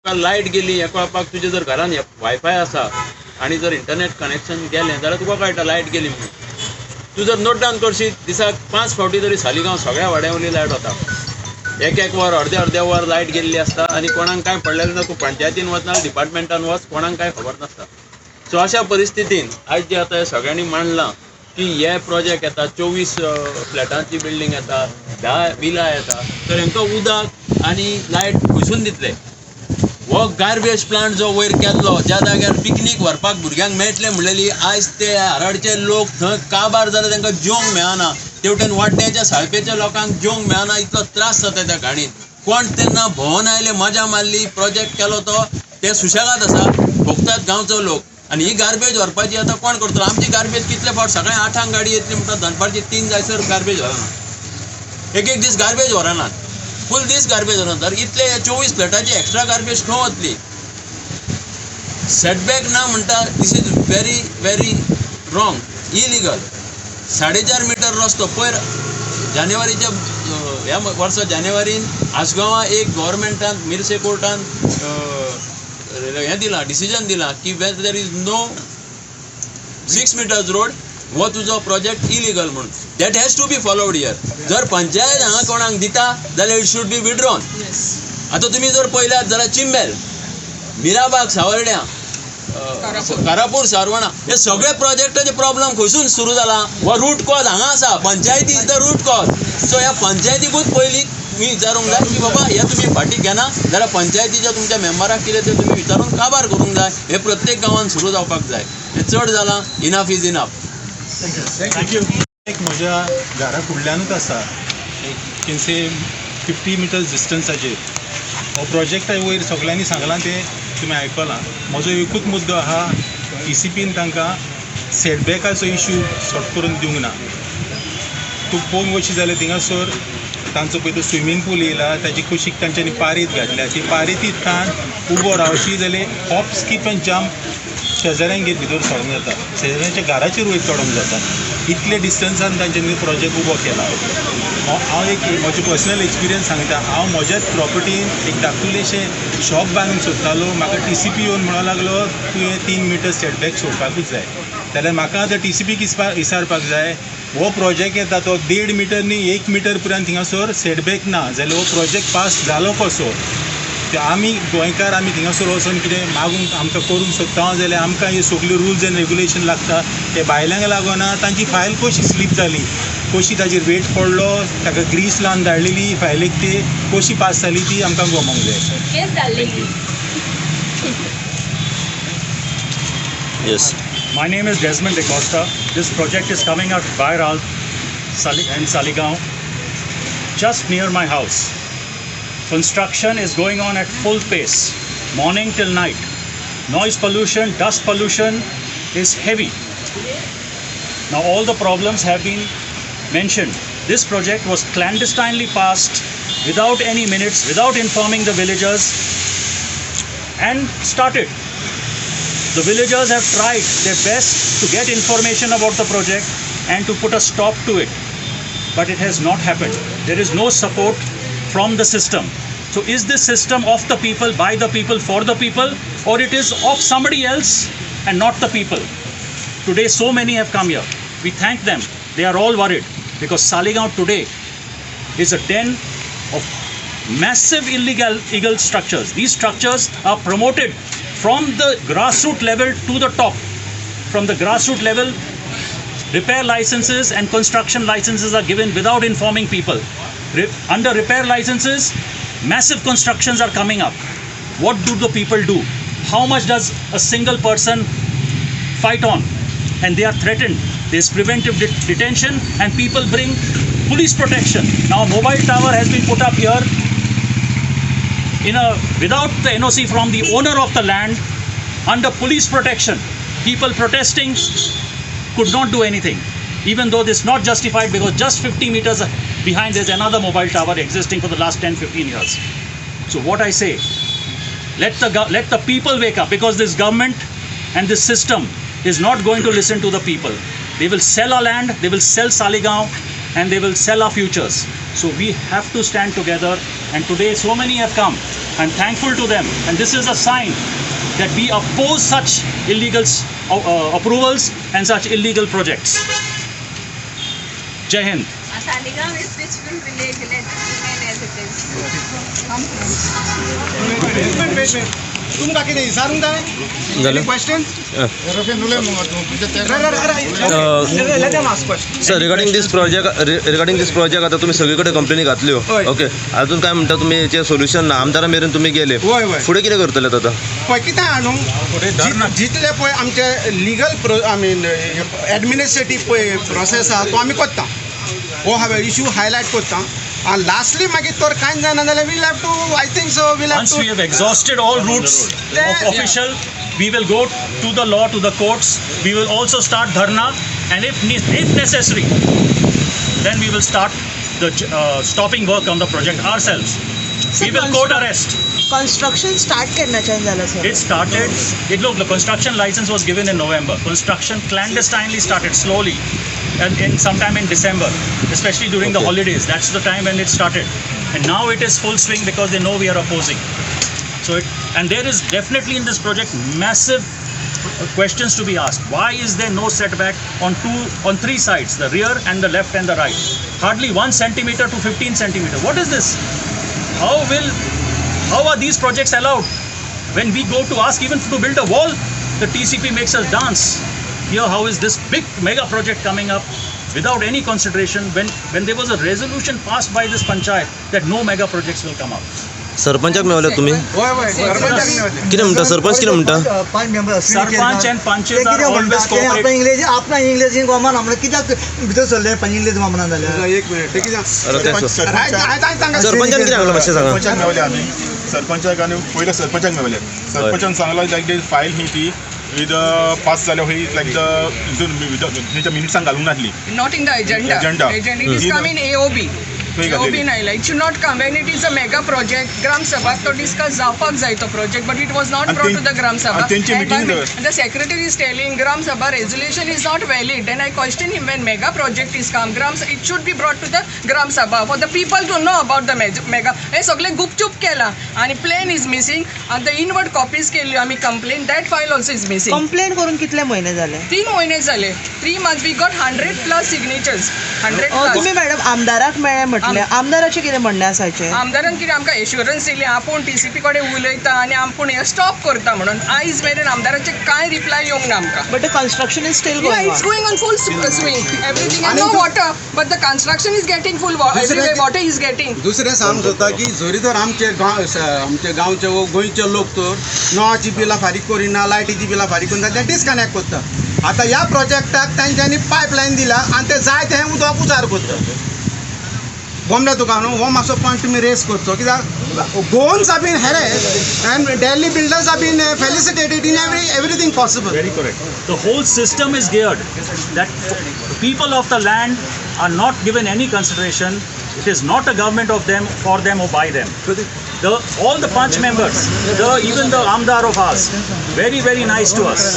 तुका light गेली हें कळपाक तुजे जर घरान वायफाय आसा आनी जर इंटरनेट कनेक्शन गेलें जाल्यार तुका कळटा लायट गेली म्हणून. तूं जर नोट डावन करशीत दिसाक 5 फावटी तरी सालिगांव सगळ्या वाड्यांवयली लायट वता. एक वर अर्दे वर लायट गेल्ली आसता आनी कोणाक काय पडलेलें ना. तूं पंचायतीन वचना डिपार्टमेंटान वच कोणाक काय खबर नासता. सो अशा परिस्थितीन आयज जे आतां सगळ्यांनी मांडलां की हे प्रोजेक्ट येता 24 फ्लॅटांची बिल्डींग येता 10 विला येता तर हांकां उदक आनी लायट खंयसून दितले. हो गार्बेज प्लांट जो वयर केल्लो ज्या जाग्यार पिकनीक व्हरपाक भुरग्यांक मेळटलें म्हणलेली आयज ते हाराडचे लोक थंय काबार जाले तांकां जेवंक मेळना. तेवटेन वाड्याच्या साळपेच्या लोकांक जेवंक मेळना. इतलो त्रास जाता त्या घाणीन. कोण तेन्ना भोंवन आयले मजा मारली प्रोजेक्ट केलो तो ते सुशेगाद आसा भोगतात गांवचो लोक. आनी ही गार्बेज व्हरपाची आतां कोण करतलो. आमची गार्बेज कितले फावट सगळें 8 गाडी येतली म्हणटा दनपारची 3 जायसर गार्बेज व्हरना. एक दीस गार्बेज व्हरनात. फूल दीस गार्बेज व्हरनात. इतले 24 फ्लॅटाची एक्स्ट्रा गार्बेज खंय वतली. सेटबॅक ना म्हणटा this is very very wrong illegal. 4.5 metre रस्तो पयर जानेवारीच्या ह्या वर्सा जानेवारीन आसगांवां एक गव्हर्मेंटान मिरसे कोर्टान हें दिलां डिसिजन दिलां की where there is no 6 metres road हो तुजो प्रोजेक्ट इलिगल म्हणून. That has to be followed here. जर पंचायत हांगा कोणाक दिता जाल्यार इट शूड बी विड्रॉन. आतां तुमी जर पळयल्यात जाल्यार चिंबेल मिराबाग सावर्ड्या कारापूर सारवणा हे सगळे प्रोजेक्टाचे प्रॉब्लेम खंयसून सुरू जाला. हो रूट कॉज हांगा आसा. Panchayati is the root cause. So ह्या पंचायतीकूच पयलीं मी विचारूंक जाय की बाबा हे तुमी फाटीं घेना जाल्यार पंचायतीच्या तुमच्या मेंबराक कितें तें तुमी विचारून काबार करूंक जाय. हे प्रत्येक गांवांत सुरू जावपाक जाय. हें चड जालां. Enough is enough. थँक्यू. एक म्हज्या घरा फुडल्यानूच आसा एक किनसे 50 मिटर्स डिस्टन्साचेर हो प्रोजेक्ट वयर सगळ्यांनी सांगलां ते तुमी आयकलां. म्हजो एकूच मुद्दो आहा ECPन तांकां सेटबॅकाचो इश्यू सॉर्ट करून दिवंक ना. तूं पळोवंक वचशी जाल्यार थिंगासर तांचो पळय तो स्विमींग पूल येयला ताची कुशीक तांच्यांनी पारीत घातल्या. ती पारितीत ताण उबो रावशी जाल्यार हॉप स्कीप एंड जंप शेजाऱ्यांगेर भितर सरोंक जाता. शेजाऱ्यांच्या घराचेर वयर चडोंक जाता. इतले डिस्टन्सान तांच्यांनी प्रोजेक्ट उबो केला. हांव एक म्हजो पर्सनल एक्सपिरियन्स सांगता. हांव म्हज्याच प्रॉपर्टीन एक धाकटुलेशें शॉप बांदूंक सोदतालो. म्हाका TCP येवन म्हणूंक लागलो तुवें 3 मिटर सेटबॅक सोडपाकूच जाय. जाल्यार म्हाका आतां TCPक विचारपाक जाय हो प्रोजेक्ट येता तो 1.5 मीटर न्ही 1 मीटर पर्यंत थिंगासर सेटबॅक ना जाल्यार हो प्रोजेक्ट पास जालो कसो. ते आमी गोंयकार आमी थिंगासर वचून कितें मागूंक आमकां करूंक सोदता जाल्यार आमकां हे सगल्यो रुल्स एंड रेगुलेशन लागता. ते भायल्यांक लागोना तांची फायल कशी स्लीप जाली कशी ताजेर वेट पडलो ताका ग्रीस लावन धाडलेली फायलेक ती कशी पास जाली ती आमकां गमोंक जाय. Yes. My name is Desmond De Costa. This project is coming up by in Saligaon, just near my house. Construction is going on at full pace, morning till night. Noise pollution, dust pollution is heavy. Now all the problems have been mentioned. This project was clandestinely passed without any minutes, without informing the villagers, and started. The villagers have tried their best to get information about the project and to put a stop to it, but it has not happened. There is no support from the system. So is this system of the people, by the people, for the people, or it is of somebody else and not the people? Today so many have come here. We thank them. They are all worried because Saligaon today is a den of massive illegal structures. These structures are promoted from the grassroots level to the top. From the grassroots level, repair licenses and construction licenses are given without informing people. Under repair licenses, massive constructions are coming up. What do the people do? How much does a single person fight on? And they are threatened. There is preventive detention and people bring police protection. Now a mobile tower has been put up here without the NOC from the owner of the land, under police protection. People protesting could not do anything, even though this is not justified because just 50 meters behind there is another mobile tower existing for the last 10-15 years. So what I say, let the people wake up, because this government and this system is not going to listen to the people. They will sell our land, they will sell Saligaon, and they will sell our futures. So we have to stand together, and today so many have come I'm thankful to them, and this is a sign that we oppose such illegal approvals and such illegal projects. Jai Hind. Saligao is peaceful village, let it remain as it is. तुमकां कितें विचारूंक जाय? जालें. Question? Sir regarding दिस project आता तुम्ही सगळीकडे कंप्लेनी घातल्यो. हय. Okay अजून काय म्हणता तुम्ही याचे सोल्युशन आमदारा मेरेन तुम्ही गेले. हय, हय. पुढे कितें करतले आता? पळय कितें आहा न्हू, जितले पळय आमचे लिगल आय मीन एडमिनिस्ट्रेटीव पळय प्रोसेस आहा तो आमी करता. हो हांवें इशू हायलायट करता. And lastly, मागीर तर कांय जायना जाल्यार we'll have to, I think so, we'll have Once to. we have exhausted all routes of official, we will go to the law, to the courts. We will also start dharna, and if necessary, then we will start the stopping work on the project ourselves. We will court arrest. Construction start केन्नाच्यान जाला sir? It started. Look, the construction license was given in November. Construction clandestinely started slowly, and sometime in December, especially during the holidays. That's the time when it started, and now it is full swing because they know we are opposing. So, and there is definitely in this project massive questions to be asked. Why is there no setback on three sides, the rear and the left and the right? Hardly 1 centimeter to 15 centimeter. What is this? How are these projects allowed? When we go to ask even to build a wall, the TCP makes us dance. Here, how is this big mega project coming up without any consideration when there was a resolution passed by this panchayat that no mega projects will come out? सरपंचाक मेवले तुम्ही हय, हय, सरपंचाक मेवले. कितें म्हणटा सरपंच कितें म्हणटा? Sarpanch and panches are always cooperative. आपल्या इंग्लिशीन गोमान आमला कित्याक भितर सरले पण इंग्लीश गोमना जाल्यार एक मिनिट ते कितें अरे ते सर- आयज सांगा. सरपंचान कितें सांगला मातशें सांगा. सरपंचाक मेवले आमी. सरपंचाक आनी पयले सरपंचाक मेवले. सरपंचान सांगला लायक द फायल ही ती विथ पास जाल्या ही लायक द मिनिट्सान घालूंक नासली. Not in the agenda. Agenda. It is come in AOB. AOB नायला. It should not come when it is a mega project. Gram Sabha to discuss जावपाक जाय तो project, but it was not brought to the Gram Sabha. and तेंची meeting And the secretary is telling Gram Sabha resolution is not valid. And I question him when mega project is come. It should be brought to the Gram Sabha for the people to know about the mega. हे सगळे गुपचूप केला आणि plan is missing and the inward copies केली आम्ही complaint. That file also is missing. Complaint करून कितले महिने झाले? 3 महिने झाले. 3 months we got 100+ signatures. 100+. तुम्ही मॅडम आमदाराक मेळ्ळे म्हटले, आमदाराचे कितें म्हणणे आसाचे? आमदारान कितें आमकां एश्युरन्स दिली आपूण TCP कडेन उलयता आनी आपूण हे स्टॉप करता म्हणून. आयज मेरेन आमदाराचे कांय रिप्लाय येवंक ना आमकां. But the construction is steel Yeah, it's going on full swing. Everything and no water, but the construction is getting full everywhere water is getting. दुसरें सांग सोदता की जरी तर आमचे गांवचे वो गोंयचे लोक तर नळाची बिलां फारीक करिना, लायटीची बिलां फारीक करिना, ते डिस्कनेक्ट करता. आतां ह्या प्रोजेक्टाक तांच्यांनी पायपलायन दिला आनी ते जाय तें उदक उजार करता. बोमले तुका न्हू, हो मातसो पॉयंट तुमी रेस करचो. कित्याक Goans are been harassed and Delhi builders have been felicitated in everything possible. Very correct. The whole system is geared that people of the land are not given any consideration. It is not a government of them, for them or by them. All the Panch members, even the Amdar of ours, very, very nice to us.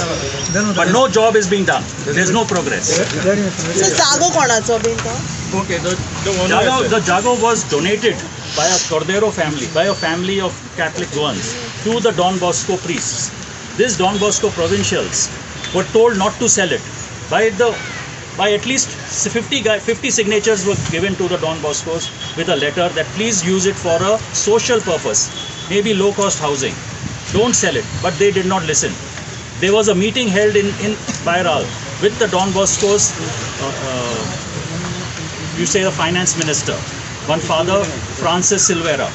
But no job is being done. There's no progress. Sir जागो कोणाचो bin तो? Okay. The Jago was donated by a Cordero family, by a family of Catholic Goans, to the Don Bosco priests. These Don Bosco provincials were told not to sell it. By at least 50 signatures were given to the Don Boscos with a letter that please use it for a social purpose, maybe low-cost housing. Don't sell it. But they did not listen. There was a meeting held in Bairal with the Don Boscos, you say the finance minister, one father, Francis Silvera.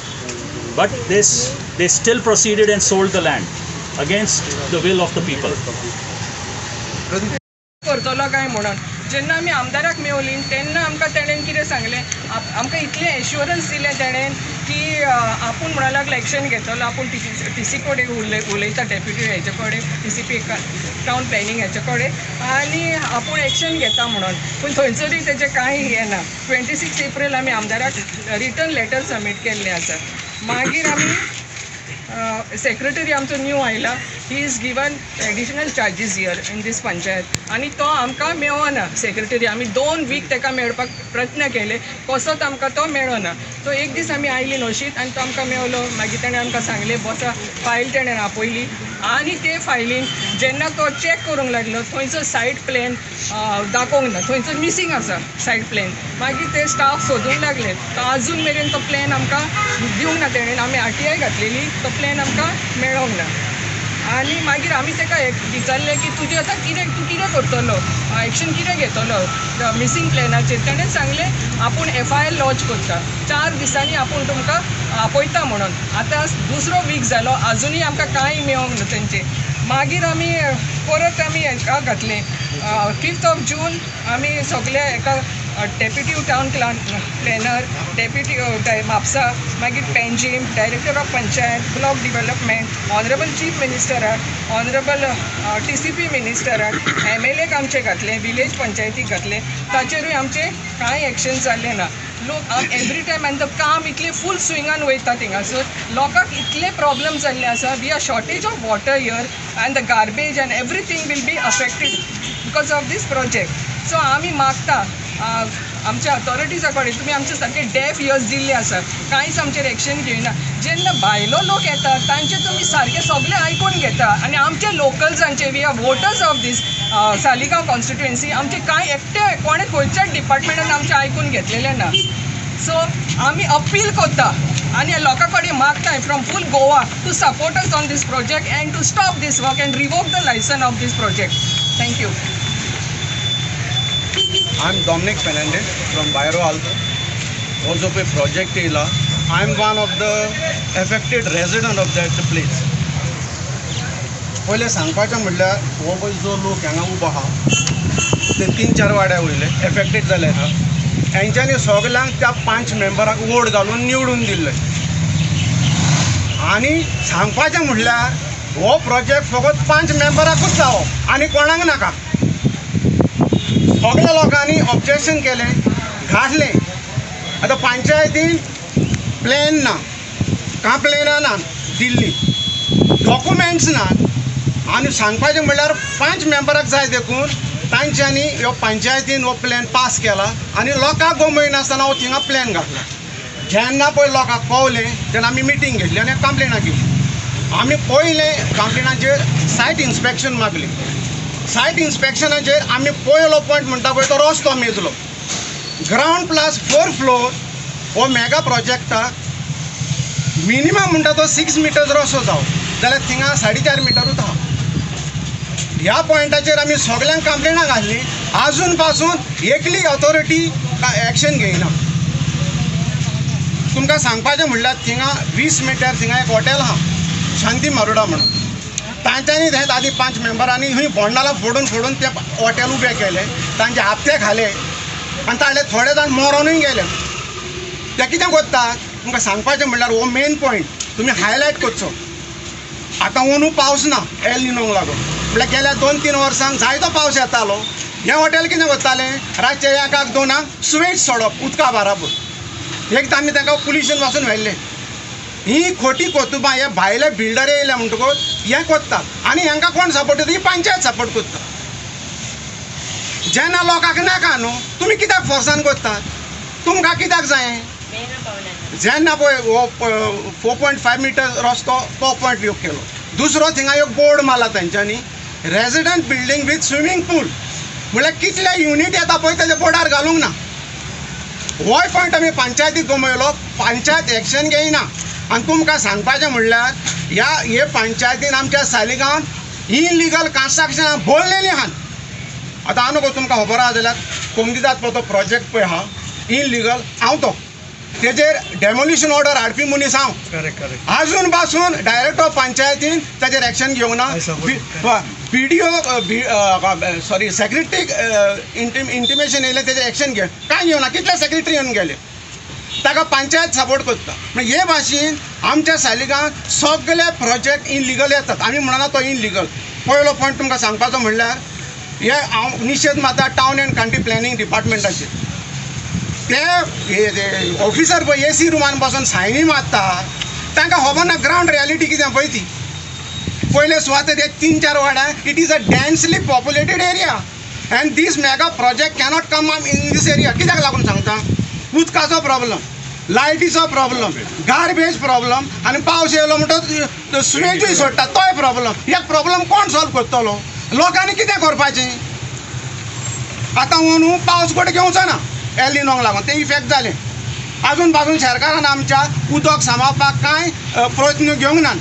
But they still proceeded and sold the land against the will of the people. करतलो काय म्हणून जेन्ना आमी आमदाराक मेवलीं तेन्ना आमकां तेणेन कितें सांगलें, आमकां इतलें एश्युरन्स दिलें तेणेन की आपूण म्हणून लागलो एक्शन घेतलो, आपूण TC कडेन उलयता डेप्युटी हेचे कडेन TCP टावन प्लॅनिंग हेचे कडेन आनी आपूण एक्शन घेता म्हणून. पूण थंयसरूय तेजें कांय हें ना. 26 एप्रील आमी आमदाराक रिटर्न लेटर सबमीट केल्लें आसा. मागीर आमी सेक्रेटरी आमचो न्यू आयला he is given additional charges here in this panchayat आनी तो आमकां मेळना सेक्रेटरी. आमी 2 वीक ताका मेळपाक प्रयत्न केले, कसोच आमकां तो मेळना. सो एक दीस आमी आयली नशीत आनी तो आमकां मेळलो. मागीर ताणें आमकां सांगलें बसा फायल ताणें आपयली आनी ते फायलीन जेन्ना तो चॅक करूंक लागलो थंयचो सायड प्लॅन दाखोवंक ना, थंयचो मिसींग आसा सायड प्लॅन. मागीर ते स्टाफ सोदूंक लागले. तो आजून मेरेन तो प्लॅन आमकां दिवंक ना तेणेन. आमी RTI घातलेली, तो प्लॅन आमकां मेळोंक ना. आनी मागीर आमी ताका विचारलें की तुजें आतां तूं कितें करतलो, एक्शन कितें घेतलो मिसींग प्लॅनाचेर. ताणें सांगलें आपूण FIR लॉन्च करता, 4 दिसांनी आपूण तुमकां आपयता म्हणून. आतां 2रो वीक जालो, आजुनूय आमकां कांय मेळोंक ना तेंचे. मागीर आमी परत आमी हाका घातलें 5 जून आमी सगळे एका deputy town planner, deputy Mapusa, मागीर Panjim, director of panchayat, block development, honourable chief मिनिस्टराक, ऑनरेबल TCP मिनिस्टराक, MLAक आमचे घातले, विलेज पंचायतीक घातले. ताचेरूय आमचे कांय एक्शन जाल्लें ना. लोक एवरी टायम आनी तो काम इतले फूल स्विंगान वयता थिंगासर. लोकांक इतले प्रॉब्लम जाल्ले आसा. We are shortage of water here and the garbage and everything will be affected because of this project. So आमी मागता आमच्या अथॉरिटीजा कडेन तुमी आमचे सारके डेफ इयर्स दिल्ले आसा, कांयच आमचेर एक्शन घेयना. जेन्ना भायलो लोक येता तांचे तुमी सारके सगळे आयकून घेता आनी आमचे लोकल्सांचे we are voters of this Saligao constituency आमचे कांय एकटे कोणें खंयच्याच डिपार्टमेंटान आमचे आयकून घेतलेले ना. सो आमी अपील करता आनी लोकां कडेन मागताय from full Goa to support us on this project and to stop this work and revoke the licence of this project. Thank you. I'm Dominic Fernandez from Bairro Alto. हो जो पळय प्रोजेक्ट येयला, I am one of the affected resident of that place. पयलें सांगपाचें म्हणल्यार हो पळय जो लोक हांगा उबो आहा ते 3-4 वाड्या वयले एफेक्टेड जाले आहा. हेंच्यांनी सगल्यांक त्या 5 मेंबराक वोट घालून निवडून दिल्ले. आनी सांगपाचें म्हणल्यार हो प्रोजेक्ट फकत 5 मेंबराकूच जावो आनी कोणाक नाका. सगळ्या लोकांनी ऑब्जेक्शन केलें, घातलें. आतां पंचायतीन प्लॅन ना, कंप्लेनां ना दिल्ली, डॉक्युमेंट्स नात. आनी सांगपाचें म्हणल्यार 5 मेंबराक जाय देखून तांच्यांनी ह्यो पंचायतीन हो प्लॅन पास केला आनी लोकांक गमय नासतना हो थिंगा प्लॅन घातला. जेन्ना पळय लोकांक कळलें तेन्ना आमी मिटींग घेतली आनी कंप्लेनां केली. आमी पयलें कंप्लेनाचेर सायट इन्स्पेक्शन मागली. सायट इन्स्पेक्शनाचेर आमी पयलो पॉयंट म्हणटा पळय तो रस्तो मेजलो. ग्रावंड प्लस 4 फ्लोर हो मेगा प्रोजेक्टाक मिनिमम म्हणटा तो 6 मिटर्स रस्तो जावो जाल्यार थिंगा 4.5 मिटरूच आहा. ह्या पॉयंटाचेर आमी सगळ्यांक कंप्लेनां घातली. आजून पासून एकली ऑथॉरिटी एक्शन घेयना. तुमकां सांगपाचें म्हणल्यार थिंगा 20 मिटर थिंगा एक हॉटेल आहा शांती मारुडा म्हणून. तांच्यांनी थंय आदी 5 मेंबरांनी खंय बोंडाला फोडून ते हॉटेल उबे केले, तांचे हापते खाले आनी ताळे थोडे जाण मरोनूय गेले. ते कितें कोत्ता तुमकां सांगपाचें म्हणल्यार हो मेन पॉयंट तुमी हायलायट करचो. आतां अंदू पावस ना एल निनोक लागून, म्हळ्यार गेल्या 2-3 वर्सांक जायतो पावस येतालो. हे हॉटेल कितें करतालें रातचे 1-2 स्वेट सोडप उदका बाराबर. एक आमी तांकां पुलिशेन वचून व्हेल्ले. ही खोटी कोतुबां हे भायले बिल्डर येयले म्हणटकूच हें कोत्ता आनी हांकां कोण सपोर्ट करता, ही पंचायत सपोर्ट करता. जेन्ना लोकांक नाका न्हू तुमी कित्याक फोर्सान कोत्तात, तुमकां कित्याक जाय. जेन्ना पळय हो 4.5 मिटर रस्तो तो पॉयंट योग केलो. दुसरो थिंगा एक बोर्ड मारला तेंच्यांनी रेजिडंट बिल्डींग विथ स्विमींग पूल, म्हळ्यार कितले युनीट येता पळय तेजे बोर्डार घालूंक ना. होय पॉयंट आमी पंचायतीक गमयलो, पंचायत एक्शन घेयना. आनी तुमकां सांगपाचें म्हणल्यार हे पंचायतीन आमच्या सालिगांवांत इनलिगल कन्स्ट्रक्शनां भरलेलीं आहात. आतां हांव न्हू तुमकां खबर आहा जाल्यार कोमदितात पळय तो प्रोजेक्ट पळय आहा इनलिगल, हांव तो तेजेर डेमोलिशन ऑर्डर हाडपी मनीस हांव. आजून पासून डायरेक्टर ऑफ पंचायतीन ताजेर एक्शन घेवंक ना. BDO सेक्रेटरीक इंटिमेशन येयलें तेजेर एक्शन घे, कांय घेवना. कितले सेक्रेटरी येवन गेले, ताका पंचायत सपोर्ट करता. म्हणजे हे भाशेन आमच्या सालिगांवांत सगळे प्रोजेक्ट इनलिगल येतात. आमी म्हणना तो इनलिगल. पयलो पॉयंट तुमकां सांगपाचो म्हणल्यार हे हांव निशेध मारता टावन एंड कंट्री प्लॅनिंग डिपार्टमेंटाचेर. ते ऑफिसर पळय AC रुमान बसून सायनी मारता तांकां खबर ना ग्रावंड रियलिटी कितें पळय ती. पयले सुवाते ते 3-4 वाड्या it is a densely populated area and this mega project cannot come in this area. कित्याक लागून सांगता? उदकाचो प्रॉब्लम, लायटीचो प्रॉब्लम, गार्बेज प्रॉब्लम आनी पावस येयलो म्हणटच सुवेजूय सोडटा तोय प्रॉब्लम. ह्या प्रॉब्लम कोण सॉल्व करतलो? लोकांनी कितें करपाचें? आतां न्हू पावस कोण घेवचो ना एलिनोक लागून ते इफेक्ट जाले. आजून बाजून सरकारान आमच्या उदक सांबाळपाक कांय प्रयत्न घेवंक ना.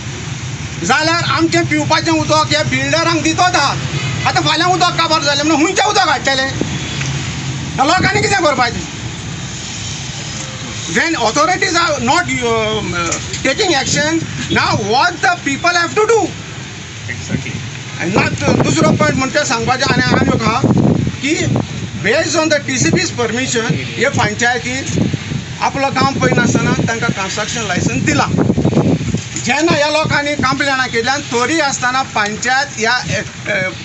जाल्यार आमचें पिवपाचें उदक हे बिल्डरांक दितोच आहात. आतां फाल्यां उदक काबार जालें म्हणून हुंयचें उदक हाडटलें. लोकांनी कितें करपाचें? When authorities are not taking action, now what the people have to do? Exactly. And not दुसरो पॉयंट म्हणजे सांगपाचें आनी एक आहा की based on the TCP's permission हे पंचायतीन आपलो गांव पळयनासतना तांकां कन्स्ट्रक्शन लायसन्स दिला. जेन्ना ह्या लोकांनी कंप्लेनां केल्ल्यान तरी आसतना पंचायत ह्या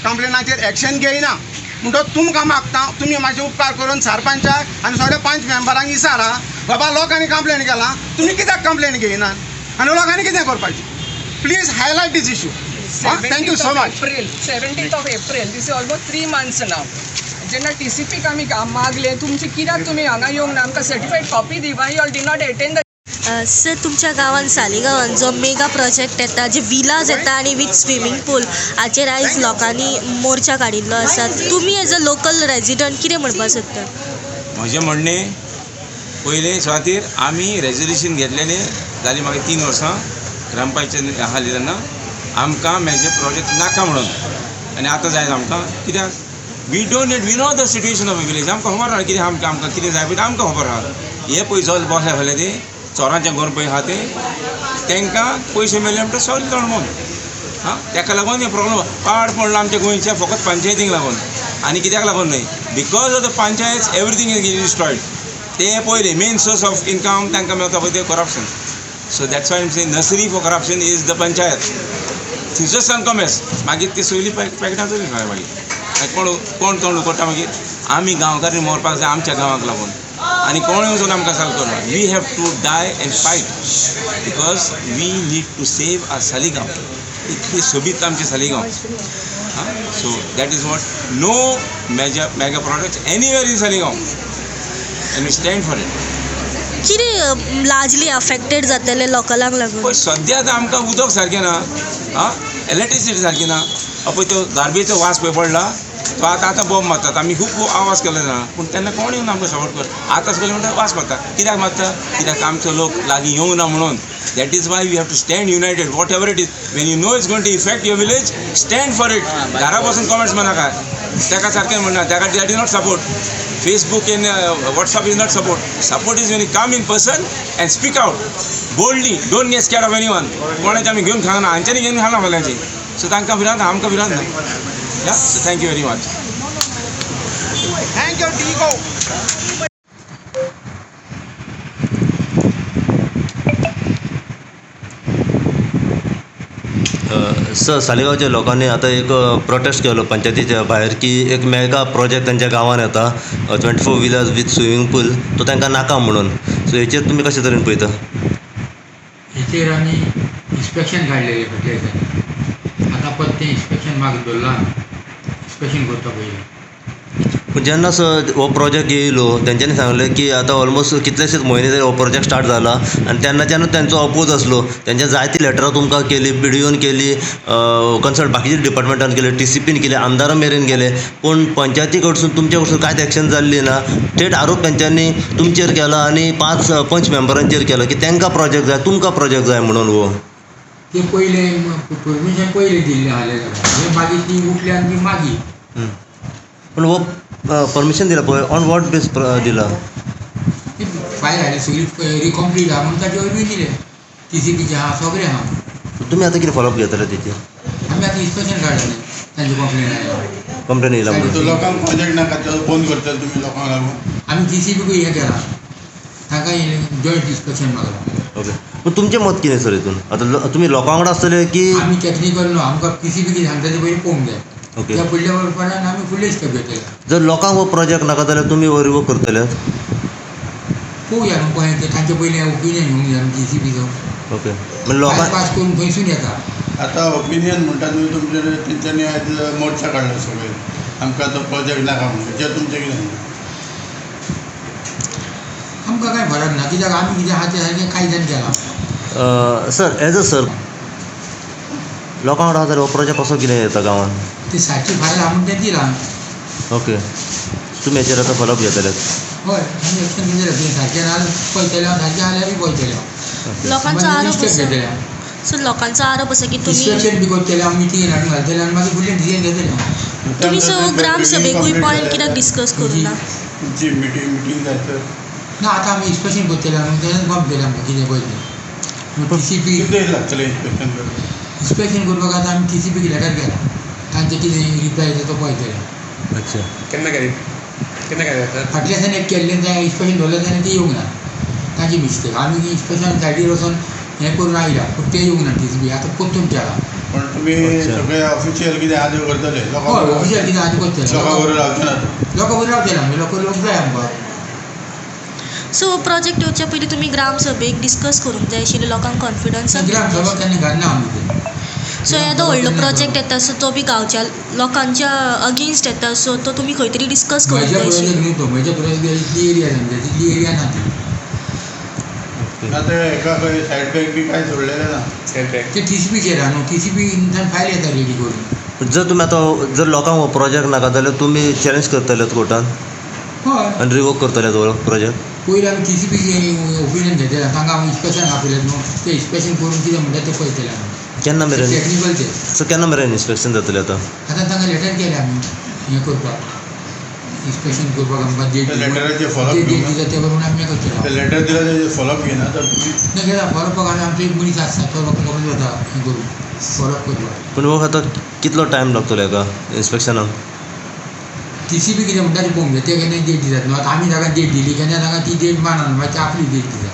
कंप्लेनाचेर एक्शन घेयना. म्हणटच तुमकां मागता तुमी मातशे उपकार करून सरपंचाक आनी सगळ्या 5 मेंबरांक विचारा बाबा लोकांनी कंप्लेन केला तुमी कित्याक कंप्लेन घेयना आनी लोकांनी कितें करपाचें. Please highlight this issue. Thank you so much. 17th of April, this is almost 3 months now. जेन्ना TCPक आमी मागले तुमचे कित्याक तुमी हांगा येवंक ना आमकां सर्टिफायड कॉपी दी. Why you all did not attend the. Sir तुमच्या गांवांत सालिगांवांत जो मेगा प्रोजेक्ट येता जे विलाज येता आनी वीथ स्विमींग पूल हाचेर आयज लोकांनी मोर्चा काडिल्लो आसा. तुमी एज अ लोकल रेजिडंट कितें म्हणपाक सोदता? म्हजें म्हणणें पयले सुवातेर आमी रेजोल्युशन घेतलेलें जाली म्हाका 3 वर्सां ग्रामपंचायत आसली तेन्ना आमकां मेजर प्रोजेक्ट नाका म्हणून. आनी आतां जाय आमकां कित्याक we don't need we know the situation of village. आमकां खबर आहा कितें आमकां कितें जाय पळय आमकां खबर आहा. हे पळय जो बॉस आसले ते चोरांचें घर पळय आहा ते तांकां पयशे मेळ्ळे म्हणटा सॉल्व जावन म्हणून. हां ताका लागून हे प्रॉब्लम पाड पडला आमच्या गोंयच्या फकत पंचायतीक लागून आनी कित्याक लागून न्हय. Because of the panchayat everything is destroyed. ते पयले मेन सोर्स ऑफ इनकम तांकां मेळटा पळय ते corruption. So that's why I am saying nursery for corruption is the panchayat. थंयसर सामको मेस मागीर ती सोयली पॅकेटां चोरी मागीर कोण तोंड उकडटा मागीर. आमी गांवकारी मरपाक जाय आमच्या गांवाक लागून आनी कोण वचून आमकां सॉल्व करना. We have to die and fight because we need to save our Saligao. इतली सोबीत आमची Saligao. So that is what no mega project anywhere in Saligao and we stand for it. कितें लार्जली अफेक्टेड जातले लोकलांक लागून? पळय सद्या आतां आमकां उदक सारकें ना. इलेक्ट्रिसिटी सारकी ना. पळय तो गार्बेजचो वास पळय पडला तो आतां बॉम्ब मारतात. आमी खूब आवाज केलो ना पूण तेन्ना कोण येवन आमकां सपोर्ट कर. आतां सगळें म्हणटा वास मारता. कित्याक मारता? कित्याक आमचो लोक लागीं येवंक ना म्हणून. That is why we have to stand united whatever it is. When you know it's going to affect your village stand for it. घरा बसून कमेंट्स नाका. ताका सारकें म्हणना ताका that is not support. Facebook and WhatsApp is not support. Support is when you come in person and speak out boldly. Don't get scared of anyone. कोणाचे आमी घेवन खाना हांच्यानी घेवन खाना फाल्यांची. सो तांकां भिरांत आमकां भिरांत ना. या so thank you very much. Thank you टिको. सर सालिगांवच्या लोकांनी आता एक प्रोटेस्ट केलो पंचायतीच्या भायर की एक मेगा प्रोजेक्ट तांच्या गांवांत येता 24 विलाज विथ स्विमींग पूल तो तांकां नाका म्हणून. सो हेचेर तुमी कशे तरेन पळयता? हेचेर आमी इन्स्पेक्शन काडलेलें फाटल्या आतां परत तें इन्स्पेक्शन मागीर दवरलां. इन्स्पेक्शन करता पयलीं. पूण जेन्ना हो प्रोजेक्ट येयलो तेंच्यांनी सांगलें की आतां ऑलमोस्ट कितलेशेच म्हयने तरी हो प्रोजेक्ट स्टार्ट जाला आनी तेन्ना जेन्ना तेंचो अपोज आसलो तेंच्या जायती लेटरां तुमकां केली, BDOन केली, कन्सल्ट बाकीच्या डिपार्टमेंटान केले, TCPन केले, आमदारा मेरेन गेले पूण पंचायती कडसून तुमच्या कडसून कांयच एक्शन जाल्ली ना. थेट आरोप तेंच्यांनी तुमचेर केला आनी 5 मेंबरांचेर केलो की तांकां प्रोजेक्ट जाय तुमकां प्रोजेक्ट जाय म्हणून. हो ते पयले परमिशन पयले दिल्लें आसलें मागीर ती उठल्या आनी मागीर पूण हो परमिशन दिला पळय ऑन वॉट बेस दिला? फायल हाडली सगळी रिकम्प्लीट आहा म्हणून ताचे वयर दिलें. TCPचे आहा सगळें आहा. तुमी आतां कितें फॉलोअप घेतले तेचे? आमी आतां इन्स्पेक्शन काडलें तांचे कंप्लेन येयला म्हणून. लोकांक प्रोजेक्ट नाका फोन करता तुमी लोकांक लागून. आमी TCPकूय हें केलां ताका जॉयंट इन्स्पेक्शन मागलां. ओके पूण तुमचें मत कितें सर हितून? आतां तुमी लोकां वांगडा आसतले की? आमी टॅक्निकल न्हू आमकां TCP कितें सांगता तें पयलीं पळोवंक जाय. ओके त्या फुडल्या वर्सां आमी फुडले स्टेप घेतले. जर लोकांक हो प्रोजेक्ट नाका जाल्यार तुमी वरी करतले? पळोवया न्हू पळय ते तांचे पयलें ओपिनियन घेवंक जाय JCBचो ओके म्हणजे लोकां पास करून थंयसून येता. आता ओपिनियन म्हणटा तुमी तुमचे तेंच्यांनी आयज मोर्चा काडला सगळे आमकां तो प्रोजेक्ट नाका म्हणून जें तुमचें कितें आमकां कांय फरक ना कित्याक आमी कितें आहा तें सारकें कायद्यान केलां. सर एज अ सर लोकां वांगडा जाल्यार हो प्रोजेक्ट कसो कितें येता गांवांत? ती सारकी फायल आहा म्हणून तें दिलां. ओके तुमी हेचेर आतां फॉलोअप घेतले? हय आमी एक्शन घेतलें तें सारकें ना पळयतलें हांव सारकें जाल्यारूय पळयतलें. लोकांचो आरोप आसा घेतलें सो लोकांचो आरोप आसा की तुम्ही इन्स्पेक्शन बी करतलें हांव मिटींग हाडून घालतलें आनी मागीर फुडलें डिसिजन घेतलें. तुम्ही सगळो ग्राम सभेकूय पॉयंट कित्याक डिस्कस करूं ना? तुमची मिटींग जाय तर ना आतां आमी इन्स्पेक्शन करतलें न्हू तेन्ना बंद केलें आमकां कितें पळयलें. TCP कितें लागतलें इन्स्पेक्शन करपाक? इन्स्पेक्शन करपाक आतां आमी TCPक लेटर केला तांचें कितें रिप्लाय येता तो पळयतलें. अच्छा केन्ना केलें फाटल्या दिसांनी एक केल्लें तें इन्स्पेक्शन दवरलें तेन्ना तें येवंक ना तांची मिस्टेक. आमी इन्स्पेक्शन सायडीर वचून हें करून आयला पूण तें येवंक ना TCP आतां परतून केला. पण तुमी सगळे ऑफिशियल कितें आदी करतले हय ऑफिशियल कितें आदी करतलें लोकां बरोबर रावचे ना लोकां बरोबर रावतलें आमी लोक जाय आमकां. सो हो प्रोजेक्ट येवच्या पयलीं तुमी ग्राम सभेक डिस्कस करूंक जाय आशिल्लें लोकांक कॉन्फिडन्स ग्राम सभा केन्ना घालना आमी तें. सो येदो व्हडलो प्रोजेक्ट येता सो तो बी गांवच्या लोकांच्या अगेन्स्ट येता सो तो तुमी खंय तरी डिस्कस करूंक म्हज्या जाय प्रोजेक्ट आशिल्लो. न्हू तो म्हज्या प्रोजेक्ट इतली एरिया समजा तितली एरिया ना ती. आतां एका खंय सायड बॅग बी कांय सोडलेलें ना ते TCPचेर आहा न्हू TCP इंसान फायल येता रेडी करून. जर तुमी आतां जर लोकांक हो प्रोजेक्ट नाका जाल्यार तुमी चॅलेंज करतले कोर्टान हय आनी रिवोक करतले तो प्रोजेक्ट? पयलीं आमी TCPची ओपिनियन घेतलें तांकां हांव इन्स्पेक्शन आपयलें न्हू तें इन्स्पेक्शन करून कितें म्हणटा तें पळयतलें आमी. केन्ना मेरेन टेक्निकल तें सो केन्ना मेरेन इन्स्पेक्शन जातलें आतां? आतां तांकां लेटर केलें आमी हें करपाक इन्स्पेक्शन करपाक आमकां डेट लेटराचेर फॉलोअप डेट दिता ते बरोवन आमी हें करतलें. ते लेटर दिला तेजेर फॉलोअप घेना तर तुमी? ना घेता फॉलोअपाक आमी आमचो एक मनीस आसता तो लोकांक कमी जाता हें करून फॉलोअप करपाक. पूण हो आतां कितलो टायम लागतलो हेका इन्स्पेक्शनाक? TCP कितें म्हणटा तें पळोवंक जाय ते केन्ना डेट दितात न्हू. आतां आमी ताका डेट दिली केन्ना ताका ती डेट मानना मागीर ती आपली डेट दिता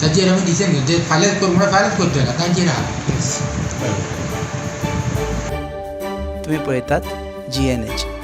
ताचेर आमी डिसिजन घेतले फाल्यांच कर म्हणल्यार फाल्यांच करतले तांचेर आहा. तुम्ही पळयतात GNH.